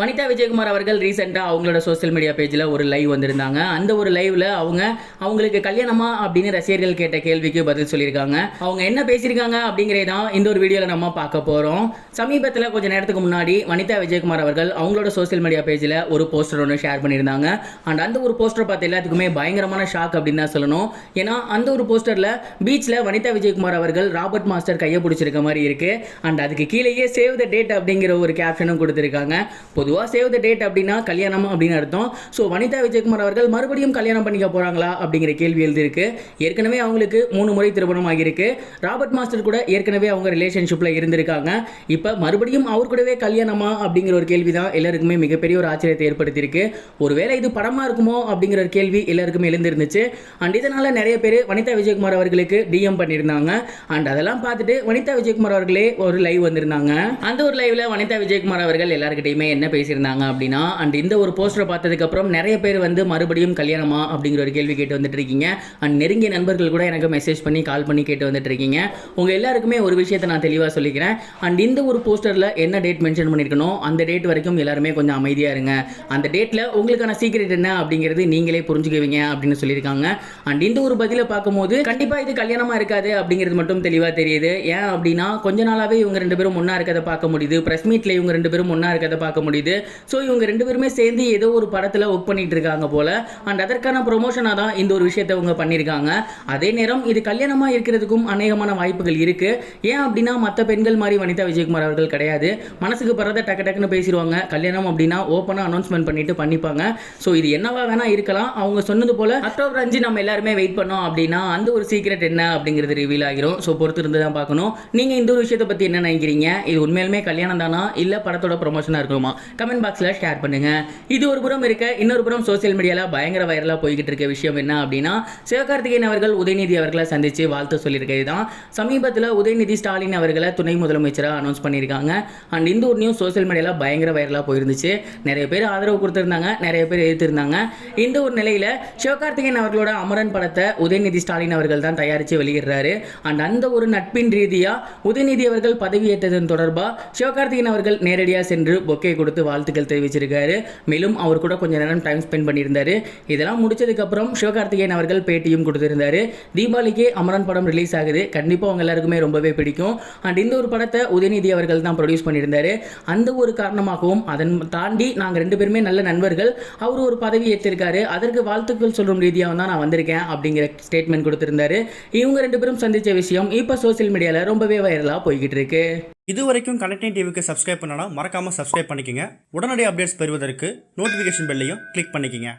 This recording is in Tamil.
வனிதா விஜயகுமார் அவர்கள் ரீசெண்டாக அவங்களோட சோஷியல் மீடியா பேஜில் ஒரு லைவ் வந்திருந்தாங்க. அந்த ஒரு லைவில் அவங்களுக்கு கல்யாணமா அப்படின்னு ரசிகர்கள் கேட்ட கேள்விக்கு பதில் சொல்லியிருக்காங்க. அவங்க என்ன பேசியிருக்காங்க அப்படிங்கிறதான் இந்த ஒரு வீடியோவில் நம்ம பார்க்க போகிறோம். சமீபத்தில் கொஞ்சம் நேரத்துக்கு முன்னாடி வனிதா விஜயகுமார் அவர்கள் அவங்களோட சோஷியல் மீடியா பேஜில் ஒரு போஸ்டர் ஒன்று ஷேர் பண்ணியிருந்தாங்க. அண்ட் அந்த ஒரு போஸ்டர் பார்த்து எல்லாத்துக்குமே பயங்கரமான ஷாக் அப்படின்னு தான் சொல்லணும். ஏன்னா அந்த ஒரு போஸ்டரில் பீச்சில் வனிதா விஜயகுமார் அவர்கள் ராபர்ட் மாஸ்டர் கையை பிடிச்சிருக்க மாதிரி இருக்குது. அண்ட் அதுக்கு கீழேயே சேவ் த டேட் அப்படிங்கிற ஒரு கேப்ஷனும் கொடுத்துருக்காங்க. பொதுவாக சேவ் த டேட் அப்படின்னா கல்யாணம் அப்படின்னு அர்த்தம். ஸோ வனிதா விஜயகுமார் அவர்கள் மறுபடியும் கல்யாணம் பண்ணிக்க போகிறாங்களா அப்படிங்கிற கேள்வி எழுதியிருக்கு. ஏற்கனவே அவங்களுக்கு 3 முறை திருமணம் ஆகியிருக்கு. ராபர்ட் மாஸ்டர் கூட ஏற்கனவே அவங்க ரிலேஷன்ஷிப்பில் இருந்திருக்காங்க. இப்போ மறுபடியும் அவர் கூடவே கல்யாணமா அப்படிங்கிற ஒரு கேள்வி தான் எல்லாருக்குமே மிகப்பெரிய ஒரு ஆச்சரியத்தை ஏற்படுத்தியிருக்கு. ஒருவேளை இது படமாக இருக்குமோ அப்படிங்கிற ஒரு கேள்வி எல்லாருக்குமே எழுந்திருந்துச்சு. அண்ட் இதனால் நிறைய பேர் வனிதா விஜயகுமார் அவர்களுக்கு டிஎம் பண்ணியிருந்தாங்க. அண்ட் அதெல்லாம் பார்த்துட்டு வனிதா விஜயகுமார் அவர்களே ஒரு லைவ் வந்திருந்தாங்க. அந்த ஒரு லைவ்ல வனிதா விஜயகுமார் அவர்கள் எல்லாருக்கிட்டையுமே என்ன பேசியிருந்தாங்க அப்படின்னா, அண்ட் இந்த ஒரு போஸ்டரை பார்த்ததுக்கு அப்புறம் நிறைய பேர் மறுபடியும் கல்யாணமா அப்படிங்கிற ஒரு கேள்வி கேட்டு வந்துட்டு இருக்கீங்க. அண்ட் நெருங்கிய நண்பர்கள் கூட எனக்கு மெசேஜ் பண்ணி கால் பண்ணி கேட்டு வந்துட்டு இருக்கீங்க. உங்க எல்லாருக்குமே ஒரு விஷயத்தை நான் தெளிவாக சொல்லிக்கிறேன். அண்ட் இந்த ஒரு போஸ்டர்ல என்ன டேட் மென்ஷன் பண்ணிருக்கணும் அந்த டேட் வரைக்கும் எல்லாருமே கொஞ்சம் அமைதியா இருங்க. அந்த டேட்ல உங்களுக்கான சீக்ரெட் என்ன அப்படிங்கிறது நீங்களே புரிஞ்சுக்குவீங்க அப்படின்னு சொல்லியிருக்காங்க. அண்ட் இந்த ஒரு பதிலை பார்க்கும்போது கண்டிப்பா இது கல்யாணமா இருக்காது அப்படிங்கிறது மட்டும் தெளிவாக தெரியுது. ஏன் அப்படின்னா கொஞ்ச நாளாவே இவங்க 2 பேரும் ஒன்னா இருக்கதை பார்க்க முடியுது. பிரஸ் மீட்ல இவங்க 2 பேரும் ஒன்னா இருக்கதை பார்க்க முடியுது. ஸோ இவங்க 2 பேருமே சேர்ந்து ஏதோ ஒரு படத்தில் ஒர்க் பண்ணிட்டு இருக்காங்க போல. அண்ட் அதற்கான ப்ரொமோஷனாக தான் இந்த ஒரு விஷயத்தை அவங்க பண்ணியிருக்காங்க. அதே நேரம் இது கல்யாணமாக இருக்கிறதுக்கும் அநேகமான வாய்ப்புகள் இருக்கு. ஏன் அப்படின்னா மற்ற பெண்கள் மாதிரி வனிதா விஜயகுமார் அவர்கள் கிடையாது. மனசுக்கு பறத டக்கு டக்குன்னு பேசிடுவாங்க. கல்யாணம் அப்படின்னா ஓப்பனாக அனௌன்ஸ்மெண்ட் பண்ணிட்டு பண்ணிப்பாங்க. ஸோ இது என்னவா வேணா இருக்கலாம். அவங்க சொன்னது போல அக்டோபர் 5 நம்ம எல்லாருமே வெயிட் பண்ணோம் அப்படின்னா அந்த ஒரு சீக்ரெட் என்ன அப்படிங்கிறது ரிவீல் ஆகிரும். ஸோ பொறுத்து இருந்து தான் பார்க்கணும். நீங்கள் இந்த ஒரு விஷயத்தை பற்றி என்ன நினைக்கிறீங்க? இது உண்மையிலுமே கல்யாணம் தானா இல்லை படத்தோட ப்ரொமோஷனாக இருக்குமா? கமெண்ட் பாக்ஸில் ஷேர் பண்ணுங்க. இது ஒரு புறம் இருக்க, இன்னொரு புறம் சோசியல் மீடியாவில் பயங்கர வைரலாக போய்கிட்டு இருக்க விஷயம் என்ன அப்படின்னா, சிவகார்த்திகேயன் அவர்கள் உதயநிதி அவர்களை சந்தித்து வாழ்த்து சொல்லியிருக்கிறது தான். சமீபத்தில் உதயநிதி ஸ்டாலின் அவர்களை துணை முதலமைச்சராக அனௌன்ஸ் பண்ணியிருக்காங்க. அண்ட் இந்த ஒரு நியூஸ் சோசியல் மீடியாவில் பயங்கர வைரலாக போயிருந்துச்சு. நிறைய பேர் ஆதரவு கொடுத்துருந்தாங்க, நிறைய பேர் எதிர்த்திருந்தாங்க. இந்த ஒரு நிலையில் சிவகார்த்திகேயன் அவர்களோட அமரன் படத்தை உதயநிதி ஸ்டாலின் அவர்கள் தான் தயாரித்து வெளியிடுறாரு. அண்ட் அந்த ஒரு நட்பின் ரீதியாக உதயநிதி அவர்கள் பதவியேற்றதன் தொடர்பாக சிவகார்த்திகேயன் அவர்கள் நேரடியாக சென்று பொக்கே கொடுத்து வாழ்த்துக்கள் தெரிவிச்சிருக்காரு. மேலும் அவர் கூட கொஞ்ச நேரம் டைம் ஸ்பெண்ட் பண்ணியிருந்தாரு. இதெல்லாம் முடிச்சதுக்கு அப்புறம் சிவகார்த்திகேயன் அவர்கள் பேட்டியும் கொடுத்திருந்தாரு. தீபாவளிக்கு அமரன் படம் ரிலீஸ் ஆகுது. கண்டிப்பாக அவங்க எல்லாருக்குமே ரொம்பவே பிடிக்கும். அண்ட் இந்த ஒரு படத்தை உதயநிதி அவர்கள் தான் ப்ரொடியூஸ் பண்ணியிருந்தாரு. அந்த ஒரு காரணமாகவும் அதன் தாண்டி நாங்கள் 2 பேருமே நல்ல நண்பர்கள், அவர் ஒரு பதவி ஏற்றிருக்காரு, அதற்கு வாழ்த்துக்கள் சொல்லும் ரீதியாக தான் நான் வந்திருக்கேன் அப்படிங்கிற ஸ்டேட்மெண்ட் கொடுத்திருந்தாரு. இவங்க 2 பேரும் சந்திச்ச விஷயம் இப்போ சோசியல் மீடியாவில் ரொம்பவே வைரலாக போய்கிட்டு இருக்கு. இது வரைக்கும் கனெக்டிங் டிவிக்கு சப்ஸ்கிரைப் பண்ணனா மறக்காம சப்ஸ்கிரைப் பண்ணிக்கங்க. உடனடி அப்டேட்ஸ் பெறுவதற்கு நோட்டிஃபிகேஷன் பெல்லையும் கிளிக் பண்ணிக்கங்க.